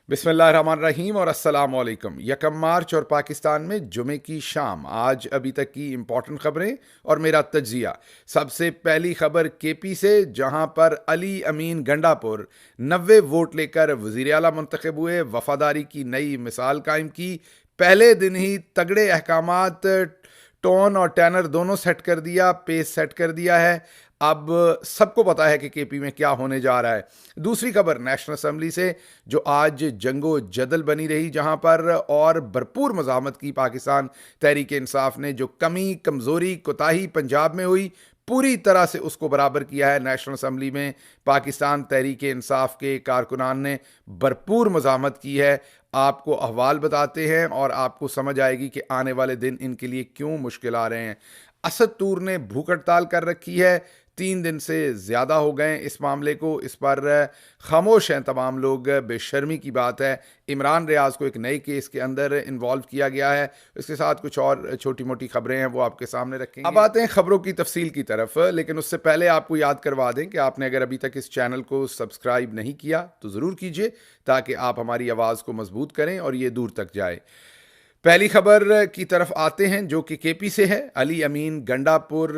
बिस्मिल्लाहिर्रहमानिर्रहीम और अस्सलाम वालेकुम। 1 मार्च और पाकिस्तान में जुमे की शाम। आज अभी तक की इंपॉर्टेंट खबरें और मेरा तज्जिया। सबसे पहली खबर केपी से, जहां पर अली अमीन गंडापुर 90 वोट लेकर वजीर आला मुंतखब हुए। वफादारी की नई मिसाल कायम की। पहले दिन ही तगड़े अहकामात, टोन और टैनर दोनों सेट कर दिया, पेस सेट कर दिया है। अब सबको पता है कि केपी में क्या होने जा रहा है। दूसरी खबर नेशनल असम्बली से, जो आज जंगो जदल बनी रही, जहां पर और भरपूर मज़ामत की पाकिस्तान तहरीक इंसाफ ने। जो कमी, कमज़ोरी, कोताही पंजाब में हुई, पूरी तरह से उसको बराबर किया है नेशनल असम्बली में। पाकिस्तान तहरीक इंसाफ के कारकुनान ने भरपूर मज़ामत की है। आपको अहवाल बताते हैं और आपको समझ आएगी कि आने वाले दिन इनके लिए क्यों मुश्किल आ रहे हैं। असद तूर ने भूख हड़ताल कर रखी है। 3 दिन से ज़्यादा हो गए इस मामले को। इस पर खामोश हैं तमाम लोग। बेशर्मी की बात है। इमरान रियाज को एक नए केस के अंदर इन्वॉल्व किया गया है। इसके साथ कुछ और छोटी मोटी खबरें हैं, वो आपके सामने रखेंगे। अब आते हैं खबरों की तफसील की तरफ, लेकिन उससे पहले आपको याद करवा दें कि आपने अगर अभी तक इस चैनल को सब्सक्राइब नहीं किया तो ज़रूर कीजिए, ताकि आप हमारी आवाज़ को मजबूत करें और ये दूर तक जाए। पहली खबर की तरफ आते हैं, जो कि केपी से है। अली अमीन गंडापुर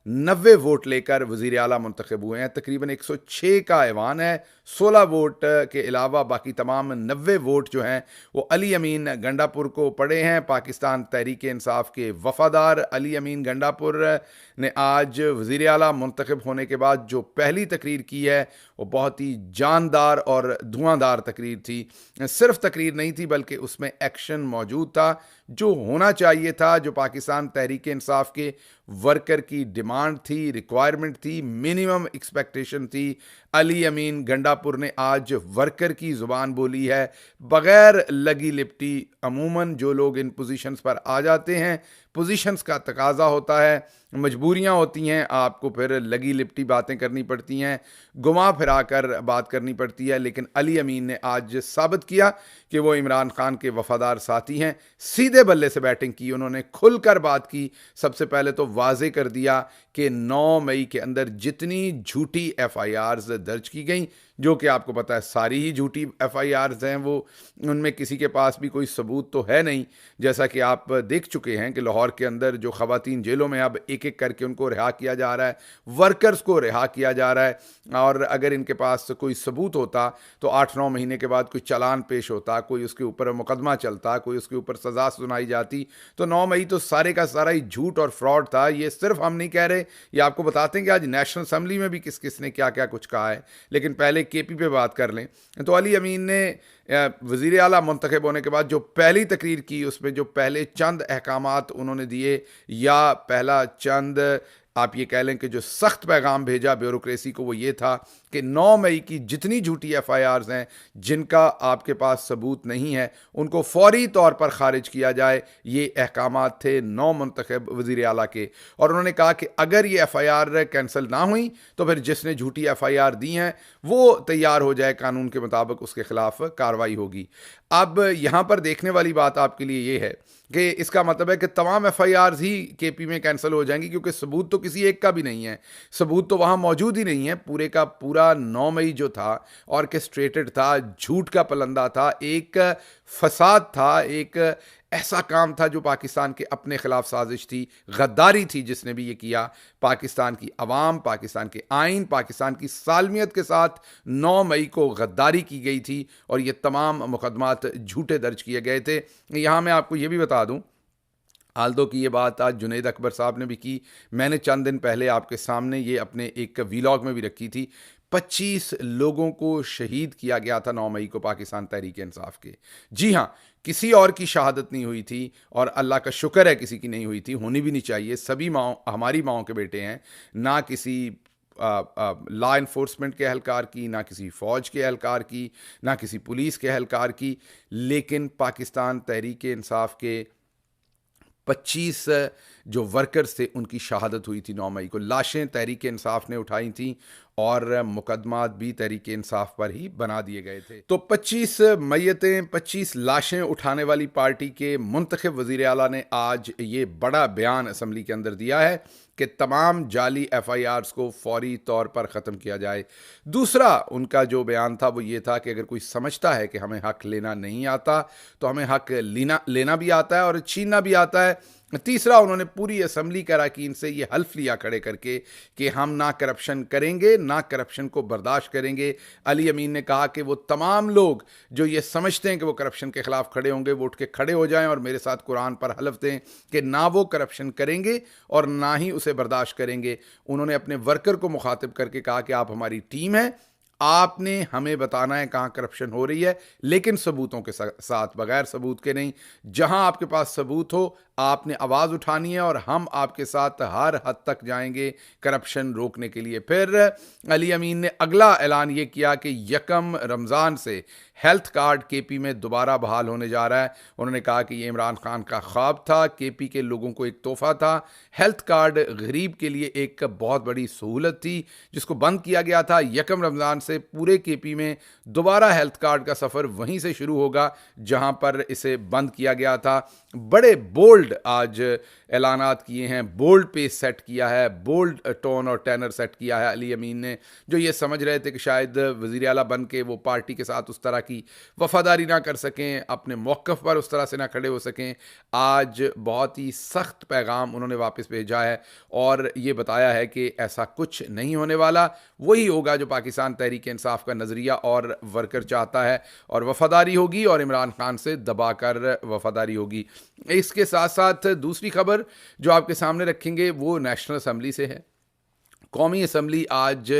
90 वोट लेकर वजीर आला मुंतखब हुए हैं। तकरीबन 106 का ऐवान है। 16 वोट के अलावा बाकी तमाम 90 वोट जो हैं वो अली अमीन गंडापुर को पड़े हैं। पाकिस्तान तहरीक इंसाफ के वफादार अली अमीन गंडापुर ने आज वजीर आला मुंतखब होने के बाद जो पहली तकरीर की है वो बहुत ही जानदार और धुआंधार तकरीर थी। सिर्फ तकरीर नहीं थी, बल्कि उसमें एक्शन मौजूद था, जो होना चाहिए था, जो पाकिस्तान तहरीक इंसाफ के वर्कर की डिमांड थी, रिक्वायरमेंट थी, मिनिमम एक्सपेक्टेशन थी। अली अमीन गंडापुर ने आज वर्कर की ज़ुबान बोली है, बग़ैर लगी लिपटी। अमूमन जो लोग इन पोजीशंस पर आ जाते हैं, पोजीशंस का तकाजा होता है, मजबूरियां होती हैं, आपको फिर लगी लिपटी बातें करनी पड़ती हैं, घुमा फिरा कर बात करनी पड़ती है। लेकिन अली अमीन ने आज साबित किया कि वो इमरान खान के वफादार साथी हैं। सीधे बल्ले से बैटिंग की उन्होंने, खुलकर बात की। सबसे पहले तो वाजे कर दिया कि 9 मई के अंदर जितनी झूठी एफआईआर्स दर्ज की गई, जो कि आपको पता है सारी ही झूठी एफआईआर्स हैं, वो उनमें किसी के पास भी कोई सबूत तो है नहीं। जैसा कि आप देख चुके हैं कि लाहौर के अंदर जो खवातीन जेलों में, अब एक एक करके उनको रिहा किया जा रहा है, वर्कर्स को रिहा किया जा रहा है। और अगर इनके पास कोई सबूत होता तो 8-9 महीने के बाद कोई चालान पेश होता, कोई उसके ऊपर मुकदमा चलता, कोई उसके ऊपर सज़ा सुनाई जाती। तो 9 मई तो सारे का सारा ही झूठ और फ्रॉड था। ये सिर्फ हम नहीं कह रहे, ये आपको बताते हैं कि आज नेशनल असम्बली में भी किस किस ने क्या क्या कुछ कहा है। लेकिन पहले केपी पे बात कर लें तो अली अमीन ने वज़ीर आला मुंतखब होने के बाद जो पहली तकरीर की, उसमें जो पहले चंद अहकामात उन्होंने दिए, या पहला चंद आप ये कह लें कि जो सख्त पैगाम भेजा ब्यूरोक्रेसी को, वो ये था कि 9 मई की जितनी झूठी एफआईआर्स हैं, जिनका आपके पास सबूत नहीं है, उनको फौरी तौर पर खारिज किया जाए। ये अहकामात थे 9 मुंतखब वज़ीर आला के। और उन्होंने कहा कि अगर ये एफआईआर कैंसिल ना हुई तो फिर जिसने झूठी एफआईआर दी हैं वो तैयार हो जाए, कानून के मुताबिक उसके खिलाफ कार्रवाई होगी। अब यहाँ पर देखने वाली बात आपके लिए ये है कि इसका मतलब है कि तमाम एफआईआर्स ही केपी में कैंसिल हो जाएंगी, क्योंकि सबूत तो किसी एक का भी नहीं है। सबूत तो वहाँ मौजूद ही नहीं है। पूरे का पूरा 9 मई जो था, ऑर्केस्ट्रेटेड था, झूठ का पलंदा था, एक फसाद था, एक ऐसा काम था जो पाकिस्तान के अपने खिलाफ साजिश थी, गद्दारी थी जिसने भी ये किया। पाकिस्तान की अवाम, पाकिस्तान के आइन, पाकिस्तान की सालमियत के साथ 9 मई को गद्दारी की गई थी और ये तमाम मुकदमात झूठे दर्ज किए गए थे। यहाँ मैं आपको ये भी बता दूँ, आल्दो की ये बात आज जुनैद अकबर साहब ने भी की, मैंने चंद दिन पहले आपके सामने ये अपने एक वीलॉग में भी रखी थी। 25 लोगों को शहीद किया गया था 9 मई को पाकिस्तान तहरीक इंसाफ के। जी हाँ, किसी और की शहादत नहीं हुई थी, और अल्लाह का शुक्र है किसी की नहीं हुई थी, होनी भी नहीं चाहिए। सभी माँ हमारी माँओं के बेटे हैं, ना किसी लॉ इन्फोर्समेंट के एहलकार की, ना किसी फ़ौज के एहलकार की, ना किसी पुलिस के एहलकार की। लेकिन पाकिस्तान तहरीक इंसाफ के 25 जो वर्कर्स थे उनकी शहादत हुई थी 9 मई को। लाशें तहरीक इंसाफ ने उठाई थी और मुकदमात भी तहरीक इंसाफ पर ही बना दिए गए थे। तो 25 मैयतें, 25 लाशें उठाने वाली पार्टी के मुंतखब वज़ीर आला ने आज ये बड़ा बयान असम्बली के अंदर दिया है कि तमाम जाली FIRs को फौरी तौर पर ख़त्म किया जाए। दूसरा उनका जो बयान था वो ये था कि अगर कोई समझता है कि हमें हक लेना नहीं आता तो हमें हक लेना भी आता है और छीनना भी आता है। तीसरा, उन्होंने पूरी असम्बली के अरकान से ये हल्फ लिया खड़े करके कि हम ना करप्शन करेंगे, ना करप्शन को बर्दाश्त करेंगे। अली अमीन ने कहा कि वो तमाम लोग जो ये समझते हैं कि वो करप्शन के ख़िलाफ़ खड़े होंगे, वो उठ के खड़े हो जाएं और मेरे साथ कुरान पर हल्फ दें कि ना वो करप्शन करेंगे और ना ही उसे बर्दाश्त करेंगे। उन्होंने अपने वर्कर को मुखातिब करके कहा कि आप हमारी टीम है, आपने हमें बताना है कहाँ करप्शन हो रही है, लेकिन सबूतों के साथ, बगैर सबूत के नहीं। जहां आपके पास सबूत हो आपने आवाज़ उठानी है और हम आपके साथ हर हद तक जाएंगे करप्शन रोकने के लिए। फिर अली अमीन ने अगला ऐलान ये किया कि 1 रमज़ान से हेल्थ कार्ड KP में दोबारा बहाल होने जा रहा है। उन्होंने कहा कि ये इमरान खान का ख्वाब था, KP के लोगों को एक तोहफा था। हेल्थ कार्ड गरीब के लिए एक बहुत बड़ी सहूलत थी जिसको बंद किया गया था। 1 रमज़ान से पूरे KP में दोबारा हेल्थ कार्ड का सफ़र वहीं से शुरू होगा जहां पर इसे बंद किया गया था। बड़े बोल्ड आज ऐलानात किए हैं, बोल्ड पेस सेट किया है, बोल्ड टोन और टेनर सेट किया है अली अमीन ने। जो ये समझ रहे थे कि शायद वज़ीर आला बन के वो पार्टी के साथ उस तरह की वफादारी ना कर सकें, अपने मौक़िफ़ पर उस तरह से ना खड़े हो सकें, आज बहुत ही सख्त पैगाम उन्होंने वापस भेजा है और ये बताया है कि ऐसा कुछ नहीं होने वाला। वही होगा जो पाकिस्तान तहरीक इंसाफ का नज़रिया और वर्कर चाहता है, और वफादारी होगी और इमरान खान से दबाकर वफादारी होगी। इसके साथ साथ दूसरी खबर जो आपके सामने रखेंगे वो नेशनल असम्बली से है। कौमी असम्बली आज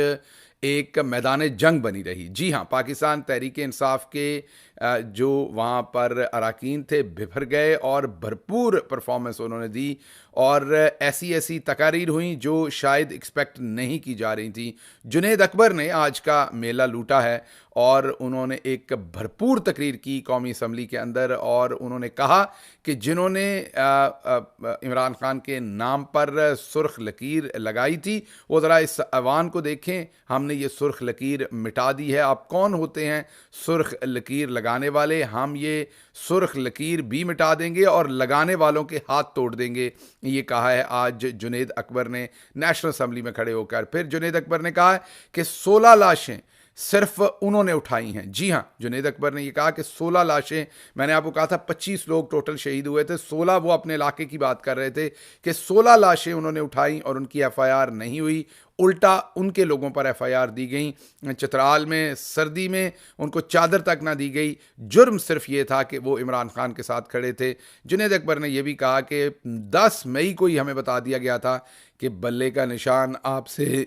एक मैदान जंग बनी रही। जी हाँ, पाकिस्तान तहरीक इंसाफ के जो वहाँ पर अरकान थे बिफर गए और भरपूर परफॉर्मेंस उन्होंने दी और ऐसी ऐसी तकारीर हुई जो शायद एक्सपेक्ट नहीं की जा रही थी। जुनेद अकबर ने आज का मेला लूटा है और उन्होंने एक भरपूर तकरीर की कौमी असम्बली के अंदर और उन्होंने कहा कि जिन्होंने इमरान खान के नाम पर सुर्ख लकीर लगाई थी वो ज़रा इस ऐवान को देखें, हमने ये सुर्ख लकीर मिटा दी है। आप कौन होते हैं सुर्ख लकीर लगाने वाले? हम ये सुर्ख लकीर भी मिटा देंगे और लगाने वालों के हाथ तोड़ देंगे। ये कहा है आज जुनेद अकबर ने नेशनल असम्बली में खड़े होकर। फिर जुनेद अकबर ने कहा कि 16 लाशें सिर्फ उन्होंने उठाई हैं। जी हाँ, जुनेद अकबर ने यह कहा कि 16 लाशें, मैंने आपको कहा था 25 लोग टोटल शहीद हुए थे, 16 वो अपने इलाके की बात कर रहे थे कि 16 लाशें उन्होंने उठाई और उनकी FIR नहीं हुई, उल्टा उनके लोगों पर FIR दी गई। चित्राल में सर्दी में उनको चादर तक ना दी गई। जुर्म सिर्फ ये था कि वो इमरान खान के साथ खड़े थे। जुनेद अकबर ने यह भी कहा कि 10 मई को ही हमें बता दिया गया था कि बल्ले का निशान आपसे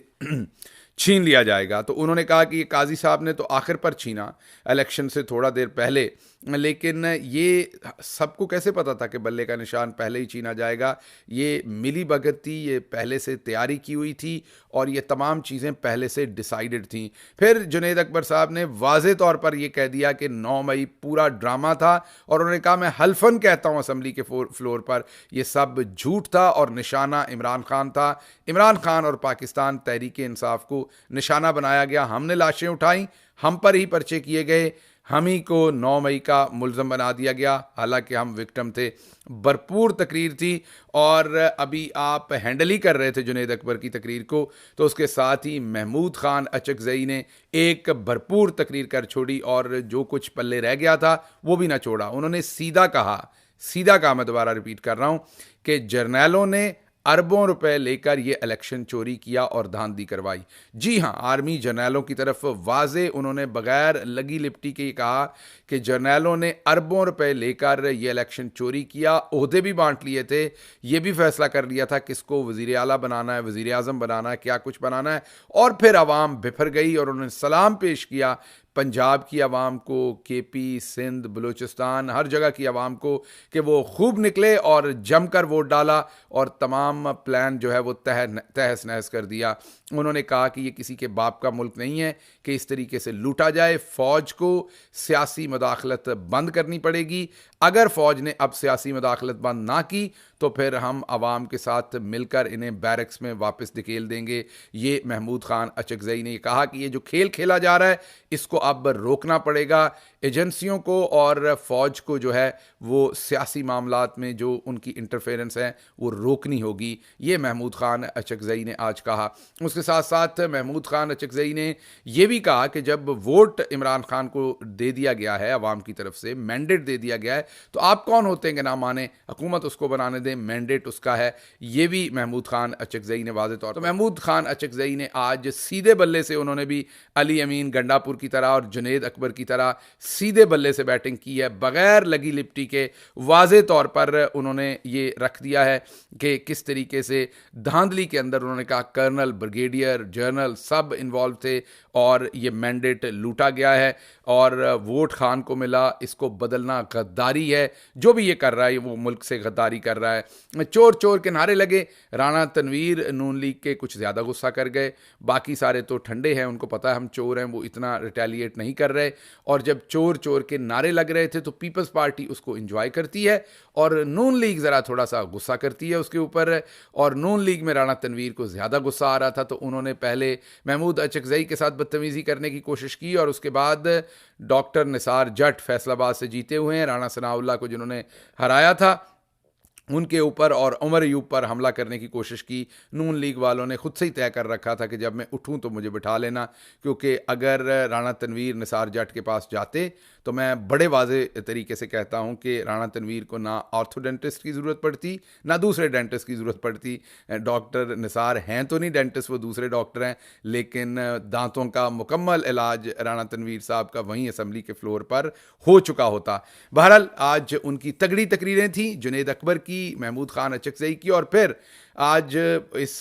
छीन लिया जाएगा। तो उन्होंने कहा कि ये काजी साहब ने तो आखिर पर छीना इलेक्शन से थोड़ा देर पहले, लेकिन ये सबको कैसे पता था कि बल्ले का निशान पहले ही छीना जाएगा? ये मिली भगत थी, ये पहले से तैयारी की हुई थी और ये तमाम चीज़ें पहले से डिसाइडेड थी। फिर जुनेद अकबर साहब ने वाज़े तौर पर यह कह दिया कि 9 मई पूरा ड्रामा था और उन्होंने कहा मैं हल्फन कहता हूँ असम्बली के फ्लोर पर, यह सब झूठ था और निशाना इमरान खान था। इमरान खान और पाकिस्तान तहरीक इंसाफ को निशाना बनाया गया। हमने लाशें उठाई, हम पर ही पर्चे किए गए, हम ही को 9 मई का मुल्ज़म बना दिया गया, हालांकि हम विक्टिम थे। भरपूर तकरीर थी और अभी आप हैंडल ही कर रहे थे जुनेद अकबर की तकरीर को, तो उसके साथ ही महमूद खान अचकज़ई ने एक भरपूर तकरीर कर छोड़ी और जो कुछ पल्ले रह गया था वो भी ना छोड़ा। उन्होंने सीधा कहा, मैं दोबारा रिपीट कर रहा हूँ कि जर्नैलों ने अरबों रुपए लेकर ये इलेक्शन चोरी किया और धांधली करवाई। जी हाँ, आर्मी जर्नैलों की तरफ वाजे उन्होंने बगैर लगी लिपटी के कहा कि जर्नैलों ने अरबों रुपए लेकर ये इलेक्शन चोरी किया, ओहदे भी बांट लिए थे, ये भी फैसला कर लिया था किसको वज़ीर आला बनाना है, वज़ीर आज़म बनाना है, क्या कुछ बनाना है, और फिर आवाम बिफर गई और उन्होंने सलाम पेश किया पंजाब की आवाम को, केपी, सिंध, बलूचिस्तान, हर जगह की आवाम को कि वो खूब निकले और जमकर वोट डाला और तमाम प्लान जो है वो तहस नहस कर दिया। उन्होंने कहा कि ये किसी के बाप का मुल्क नहीं है कि इस तरीके से लूटा जाए। फ़ौज को सियासी मदाखलत बंद करनी पड़ेगी। अगर फ़ौज ने अब सियासी मदाखलत बंद ना की तो फिर हम आवाम के साथ मिलकर इन्हें बैरक्स में वापस धकेल देंगे। ये महमूद खान अचकज़ई ने कहा कि ये जो खेल खेला जा रहा है इसको अब रोकना पड़ेगा। एजेंसियों को और फ़ौज को जो है वो सियासी मामलात में जो उनकी इंटरफेरेंस है वो रोकनी होगी। ये महमूद खान अचकज़ई ने आज कहा। उसके साथ साथ महमूद खान अचकज़ई ने यह भी कहा कि जब वोट इमरान खान को दे दिया गया है, अवाम की तरफ से मैंडेट दे दिया गया है, तो आप कौन होते हैं कि ना माने, हुकूमत उसको बनाने दें, मैंडेट उसका है। ये भी महमूद खान अचकज़ई ने वाज़ेह तौर पर। तो महमूद खान अचकज़ई ने आज सीधे बल्ले से, उन्होंने भी अली अमीन गंडापुर की तरह और जुनैद अकबर की तरह सीधे बल्ले से बैटिंग की है, बगैर लगी लिपटी के। वाज़ेह तौर पर उन्होंने ये रख दिया है कि किस तरीके से धांधली के अंदर उन्होंने कहा कर्नल, ब्रिगेडियर, जनरल सब इन्वॉल्व थे और ये मैंडेट लूटा गया है और वोट खान को मिला। इसको बदलना गद्दारी है। जो भी ये कर रहा है वो मुल्क से गद्दारी कर रहा है। चोर चोर के नारे लगे। राणा तनवीर नून लीग के कुछ ज़्यादा गुस्सा कर गए, बाकी सारे तो ठंडे हैं, उनको पता है हम चोर हैं, वो इतना रिटेलिएट नहीं कर रहे। और जब चोर चोर के नारे लग रहे थे तो पीपल्स पार्टी उसको इंजॉय करती है और नून लीग ज़रा थोड़ा सा गुस्सा करती है उसके ऊपर। और नून लीग में राणा तनवीर को ज़्यादा गुस्सा आ रहा था तो उन्होंने पहले महमूद अचकज़ई के साथ बदतमीज़ी करने की कोशिश की और उसके बाद डॉक्टर निसार जट फैसलाबाद से जीते हुए हैं, राणा सनाउल्लाह को जिन्होंने हराया था, उनके ऊपर और उमर अयूब पर हमला करने की कोशिश की। नून लीग वालों ने खुद से ही तय कर रखा था कि जब मैं उठूं तो मुझे बिठा लेना, क्योंकि अगर राणा तनवीर निसार जट के पास जाते तो मैं बड़े वाज़े तरीके से कहता हूं कि राणा तनवीर को ना ऑर्थो डेंटिस्ट की ज़रूरत पड़ती, ना दूसरे डेंटिस्ट की ज़रूरत पड़ती। डॉक्टर निसार हैं तो नहीं डेंटिस्ट, वो दूसरे डॉक्टर हैं, लेकिन दांतों का मुकम्मल इलाज राणा तनवीर साहब का वहीं असम्बली के फ्लोर पर हो चुका होता। बहरहाल आज उनकी तगड़ी तकरीरें थी, जुनैद अकबर की, महमूद खान अचकज़ई की, और फिर आज इस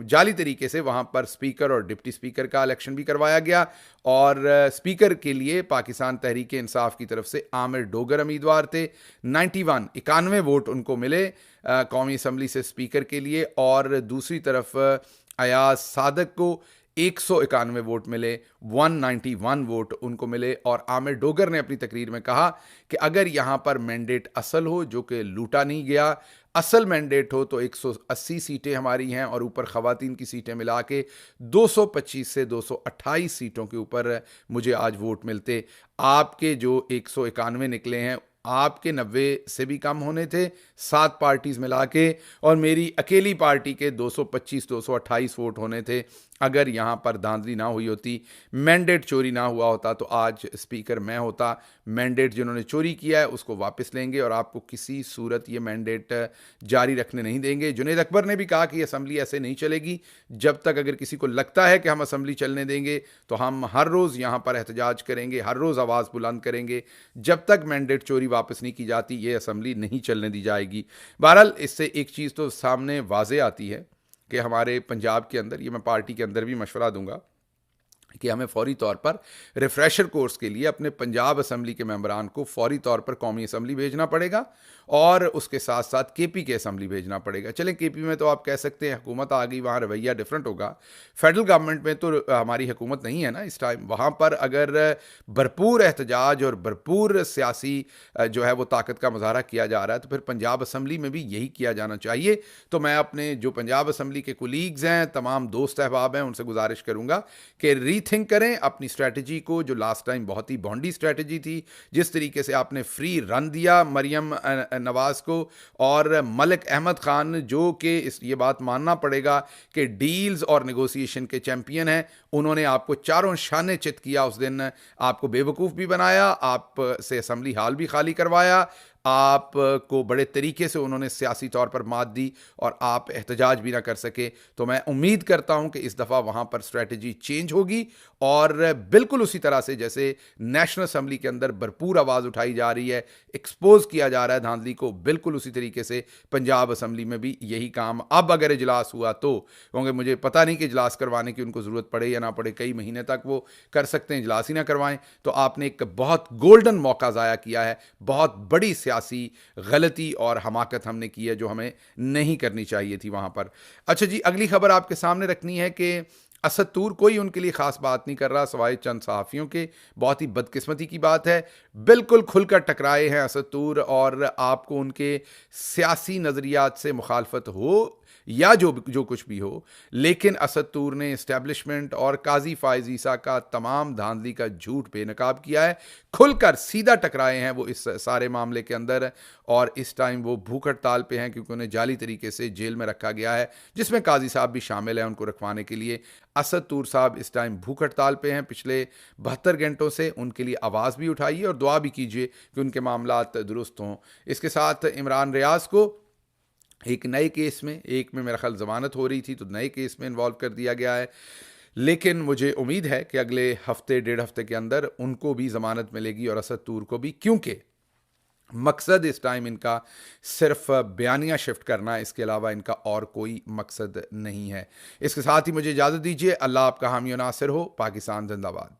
जाली तरीके से वहाँ पर स्पीकर और डिप्टी स्पीकर का इलेक्शन भी करवाया गया और स्पीकर के लिए पाकिस्तान तहरीक इंसाफ की तरफ से आमिर डोगर उम्मीदवार थे। 91 वोट उनको मिले कौमी असम्बली से स्पीकर के लिए, और दूसरी तरफ अयाज सादक को 191 वोट मिले, 191 वोट उनको मिले। और आमिर डोगर ने अपनी तकरीर में कहा कि अगर यहाँ पर मैंडेट असल हो, जो कि लूटा नहीं गया, असल मैंडेट हो, तो 180 सीटें हमारी हैं और ऊपर ख़वातीन की सीटें मिला के 225 से 228 सीटों के ऊपर मुझे आज वोट मिलते। आपके जो 191 निकले हैं, आपके 90 से भी कम होने थे 7 पार्टीज मिला के, और मेरी अकेली पार्टी के 225-228 वोट होने थे। अगर यहाँ पर धांधली ना हुई होती, मैंडेट चोरी ना हुआ होता, तो आज स्पीकर मैं होता। मैंडेट जिन्होंने चोरी किया है उसको वापस लेंगे और आपको किसी सूरत ये मैंडेट जारी रखने नहीं देंगे। जुनैद अकबर ने भी कहा कि असम्बली ऐसे नहीं चलेगी जब तक, अगर किसी को लगता है कि हम असम्बली चलने देंगे तो हम हर रोज़ यहाँ पर एहतजाज करेंगे, हर रोज़ आवाज़ बुलंद करेंगे। जब तक मैंडेट चोरी वापस नहीं की जाती ये असम्बली नहीं चलने दी जाएगी। बहरहाल इससे एक चीज़ तो सामने वाज़े आती है कि हमारे पंजाब के अंदर, ये मैं पार्टी के अंदर भी मशवरा दूंगा कि हमें फौरी तौर पर रिफ्रेशर कोर्स के लिए अपने पंजाब असम्बली के मेंबरान को फौरी तौर पर कौमी असम्बली भेजना पड़ेगा और उसके साथ साथ केपी के असम्बली भेजना पड़ेगा। चलें, केपी में तो आप कह सकते हैं हुकूमत आ गई, वहाँ रवैया डिफरेंट होगा। फेडरल गवर्नमेंट में तो हमारी हुकूमत नहीं है ना इस टाइम। वहाँ पर अगर भरपूर एहतजाज और भरपूर सियासी जो है वो ताकत का मुजाहरा किया जा रहा है तो फिर पंजाब असम्बली में भी यही किया जाना चाहिए। तो मैं अपने जो पंजाब असम्बली के कुलीग्स हैं, तमाम दोस्त अहबाब हैं, उनसे गुजारिश करूँगा कि रीथिंक करें अपनी स्ट्रैटेजी को, जो लास्ट टाइम बहुत ही बॉन्डी स्ट्रैटेजी थी। जिस तरीके से आपने फ्री रन दिया मरियम नवाज को और मलिक अहमद खान, जो कि ये बात मानना पड़ेगा कि डील्स और नेगोशिएशन के चैंपियन हैं, उन्होंने आपको चारों शाने चित किया। उस दिन आपको बेवकूफ़ भी बनाया, आप से असम्बली हाल भी खाली करवाया, आप को बड़े तरीके से उन्होंने सियासी तौर पर मात दी और आप एहतजाज भी ना कर सके। तो मैं उम्मीद करता हूं कि इस दफ़ा वहां पर स्ट्रेटजी चेंज होगी और बिल्कुल उसी तरह से जैसे नेशनल असम्बली के अंदर भरपूर आवाज़ उठाई जा रही है, एक्सपोज किया जा रहा है धांधली को, बिल्कुल उसी तरीके से पंजाब असम्बली में भी यही काम अब अगर इजलास हुआ तो, क्योंकि मुझे पता नहीं कि इजलास करवाने की उनको ज़रूरत पड़े या ना पड़े, कई महीने तक वो कर सकते हैं, इजलास ही ना करवाएं। तो आपने एक बहुत गोल्डन मौका ज़ाया किया है, बहुत बड़ी सियासी गलती और हमाकत हमने की है जो हमें नहीं करनी चाहिए थी वहां पर। अच्छा जी, अगली खबर आपके सामने रखनी है कि असद तूर कोई उनके लिए खास बात नहीं कर रहा सवाए चंद सहाफ़ियों के। बहुत ही बदकिस्मती की बात है, बिल्कुल खुलकर टकराए हैं असद तूर, और आपको उनके सियासी नज़रियात से मुखालफत हो या जो कुछ भी हो, लेकिन असद तूर ने इस्टेब्लिशमेंट और काजी फायज ईसा का तमाम धांधली का झूठ बेनकाब किया है, खुलकर सीधा टकराए हैं वो इस सारे मामले के अंदर। और इस टाइम वो भूख हड़ताल पे हैं क्योंकि उन्हें जाली तरीके से जेल में रखा गया है, जिसमें काजी साहब भी शामिल हैं उनको रखवाने के लिए। असद तूर साहब इस टाइम भूख हड़ताल पे हैं पिछले 72 घंटों से। उनके लिए आवाज़ भी उठाइए और दुआ भी कीजिए कि उनके मामलात दुरुस्त हों। इसके साथ इमरान रियाज को एक नए केस में, एक में मेरा ख्याल ज़मानत हो रही थी तो नए केस में इन्वॉल्व कर दिया गया है, लेकिन मुझे उम्मीद है कि अगले हफ्ते डेढ़ हफ्ते के अंदर उनको भी ज़मानत मिलेगी और असद तूर को भी, क्योंकि मकसद इस टाइम इनका सिर्फ बयानियाँ शिफ्ट करना है, इसके अलावा इनका और कोई मकसद नहीं है। इसके साथ ही मुझे इजाज़त दीजिए। अल्लाह आपका हामी और नासिर हो। पाकिस्तान जिंदाबाद।